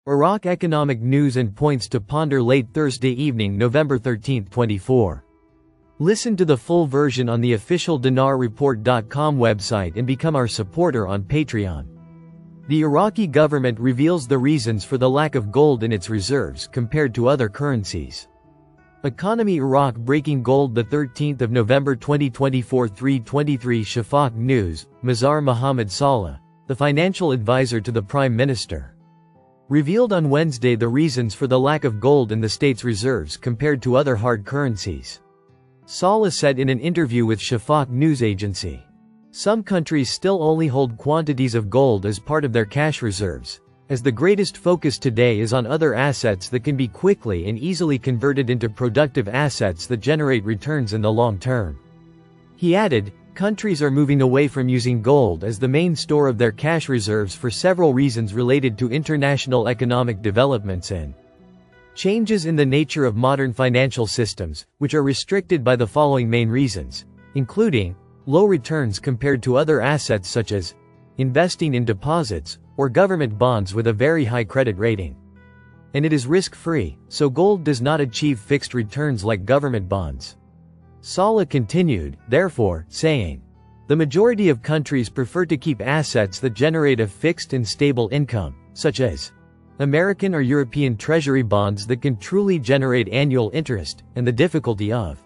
Iraq economic news and points to ponder late Thursday evening, November 13, 24. Listen to the full version on the official dinarreport.com website and become our supporter on Patreon. The Iraqi government reveals the reasons for the lack of gold in its reserves compared to other currencies. Economy Iraq breaking gold the 13th of November 2024 3:23 Shafaq News, Mazar Mohammed Saleh, the financial advisor to the Prime Minister, revealed on Wednesday the reasons for the lack of gold in the state's reserves compared to other hard currencies. Saleh said in an interview with Shafaq News Agency, "Some countries still only hold quantities of gold as part of their cash reserves, as the greatest focus today is on other assets that can be quickly and easily converted into productive assets that generate returns in the long term." He added, countries are moving away from using gold as the main store of their cash reserves for several reasons related to international economic developments and changes in the nature of modern financial systems, which are restricted by the following main reasons, including low returns compared to other assets such as investing in deposits or government bonds with a very high credit rating. And it is risk-free, so gold does not achieve fixed returns like government bonds. Saleh continued, therefore, saying, "The majority of countries prefer to keep assets that generate a fixed and stable income, such as American or European treasury bonds that can truly generate annual interest, and the difficulty of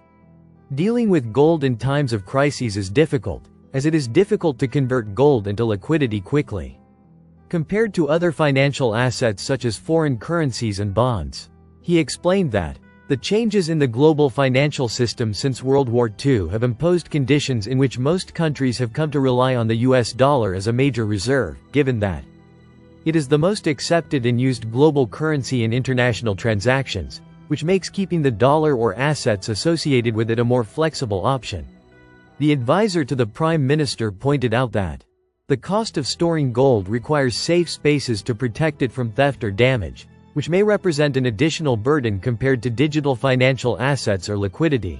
dealing with gold in times of crises is difficult, as it is difficult to convert gold into liquidity quickly, compared to other financial assets such as foreign currencies and bonds." He explained that the changes in the global financial system since World War II have imposed conditions in which most countries have come to rely on the US dollar as a major reserve, given that it is the most accepted and used global currency in international transactions, which makes keeping the dollar or assets associated with it a more flexible option. The advisor to the Prime Minister pointed out that the cost of storing gold requires safe spaces to protect it from theft or damage, which may represent an additional burden compared to digital financial assets or liquidity.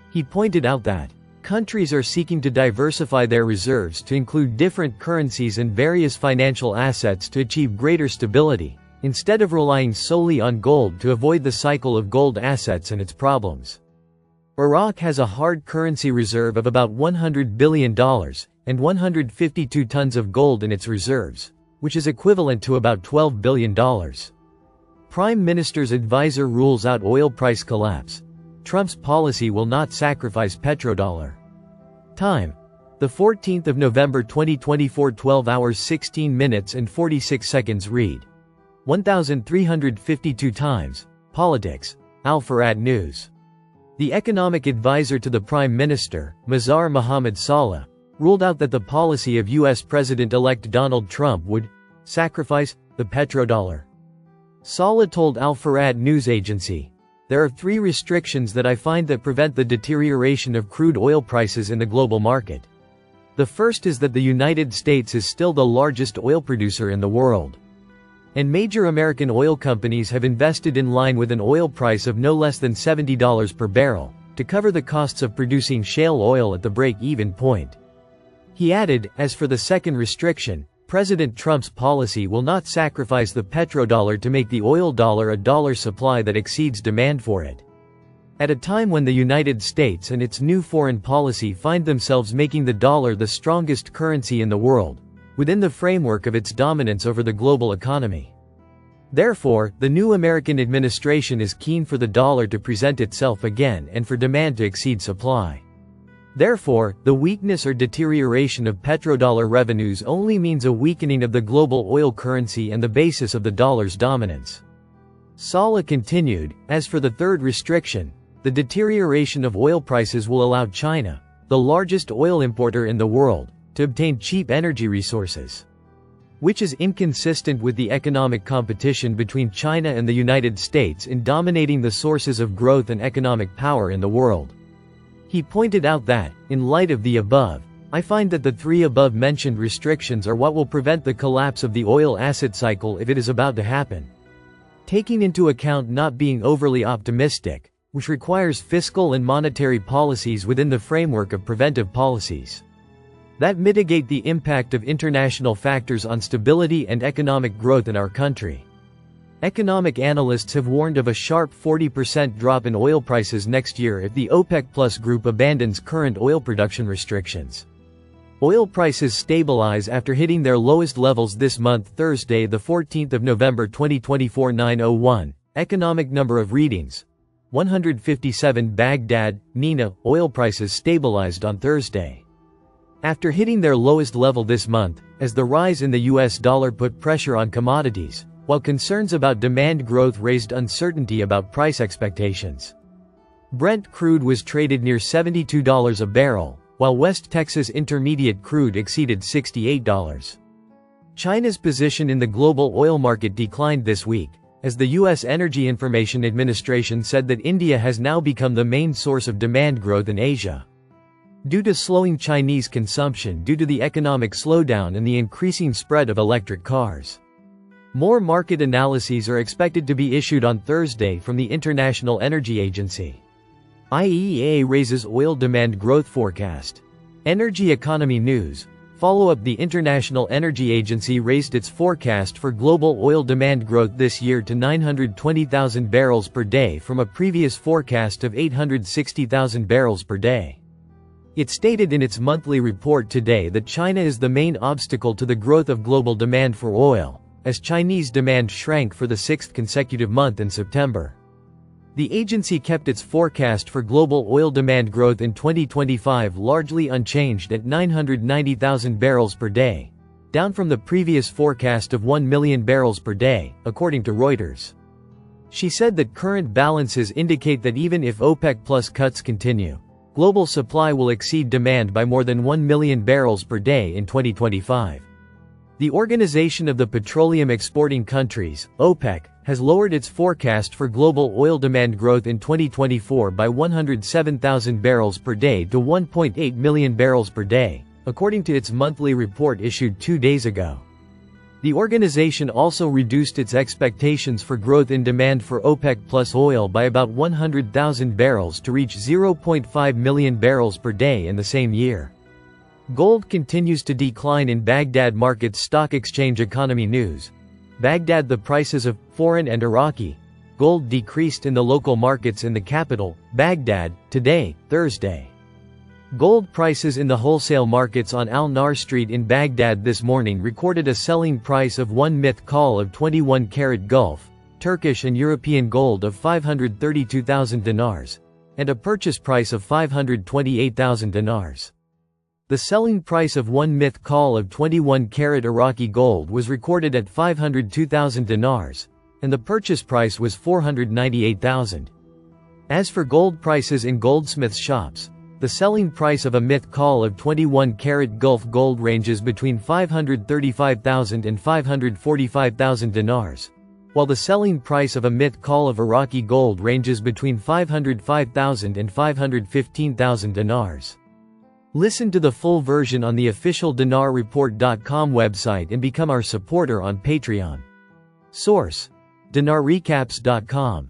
He pointed out that countries are seeking to diversify their reserves to include different currencies and various financial assets to achieve greater stability, instead of relying solely on gold to avoid the cycle of gold assets and its problems. Iraq has a hard currency reserve of about $100 billion and 152 tons of gold in its reserves, which is equivalent to about $12 billion. Prime Minister's advisor rules out oil price collapse. Trump's policy will not sacrifice petrodollar. Time: the 14th of November 2024 12 hours 16 minutes and 46 seconds read 1352 times. Politics. Al Farad News. The economic advisor to the Prime Minister, Mazar Mohammed Saleh, ruled out that the policy of U.S. President-elect Donald Trump would sacrifice the petrodollar. Saleh told Al Farad News Agency, "There are three restrictions that I find that prevent the deterioration of crude oil prices in the global market. The first is that the United States is still the largest oil producer in the world. And major American oil companies have invested in line with an oil price of no less than $70 per barrel, to cover the costs of producing shale oil at the break-even point." He added, as for the second restriction, President Trump's policy will not sacrifice the petrodollar to make the oil dollar a dollar supply that exceeds demand for it. At a time when the United States and its new foreign policy find themselves making the dollar the strongest currency in the world, within the framework of its dominance over the global economy. Therefore, the new American administration is keen for the dollar to present itself again and for demand to exceed supply. Therefore, the weakness or deterioration of petrodollar revenues only means a weakening of the global oil currency and the basis of the dollar's dominance. Saleh continued, as for the third restriction, the deterioration of oil prices will allow China, the largest oil importer in the world, to obtain cheap energy resources, which is inconsistent with the economic competition between China and the United States in dominating the sources of growth and economic power in the world. He pointed out that, in light of the above, I find that the three above-mentioned restrictions are what will prevent the collapse of the oil asset cycle if it is about to happen. Taking into account not being overly optimistic, which requires fiscal and monetary policies within the framework of preventive policies that mitigate the impact of international factors on stability and economic growth in our country. Economic analysts have warned of a sharp 40% drop in oil prices next year if the OPEC Plus group abandons current oil production restrictions. Oil prices stabilize after hitting their lowest levels this month. Thursday, the 14th of November 2024, 9:01. Economic number of readings 157. Baghdad, MENA, oil prices stabilized on Thursday after hitting their lowest level this month, as the rise in the US dollar put pressure on commodities, while concerns about demand growth raised uncertainty about price expectations. Brent crude was traded near $72 a barrel, while West Texas Intermediate crude exceeded $68. China's position in the global oil market declined this week, as the U.S. Energy Information Administration said that India has now become the main source of demand growth in Asia, due to slowing Chinese consumption due to the economic slowdown and the increasing spread of electric cars. More market analyses are expected to be issued on Thursday from the International Energy Agency. IEA raises oil demand growth forecast. Energy Economy News. Follow-up: the International Energy Agency raised its forecast for global oil demand growth this year to 920,000 barrels per day from a previous forecast of 860,000 barrels per day. It stated in its monthly report today that China is the main obstacle to the growth of global demand for oil, as Chinese demand shrank for the sixth consecutive month in September. The agency kept its forecast for global oil demand growth in 2025 largely unchanged at 990,000 barrels per day, down from the previous forecast of 1 million barrels per day, according to Reuters. She said that current balances indicate that even if OPEC Plus cuts continue, global supply will exceed demand by more than 1 million barrels per day in 2025. The Organization of the Petroleum Exporting Countries, OPEC, has lowered its forecast for global oil demand growth in 2024 by 107,000 barrels per day to 1.8 million barrels per day, according to its monthly report issued 2 days ago. The organization also reduced its expectations for growth in demand for OPEC Plus oil by about 100,000 barrels to reach 0.5 million barrels per day in the same year. Gold continues to decline in Baghdad markets. Stock Exchange Economy News. Baghdad: the prices of foreign and Iraqi gold decreased in the local markets in the capital, Baghdad, today, Thursday. Gold prices in the wholesale markets on Al-Nar Street in Baghdad this morning recorded a selling price of 1 mith call of 21-karat Gulf, Turkish and European gold of 532,000 dinars, and a purchase price of 528,000 dinars. The selling price of 1 mith call of 21-karat Iraqi gold was recorded at 502,000 dinars, and the purchase price was 498,000. As for gold prices in goldsmiths' shops, the selling price of a mith call of 21-karat Gulf gold ranges between 535,000 and 545,000 dinars, while the selling price of a mith call of Iraqi gold ranges between 505,000 and 515,000 dinars. Listen to the full version on the official dinarreport.com website and become our supporter on Patreon. Source: dinarrecaps.com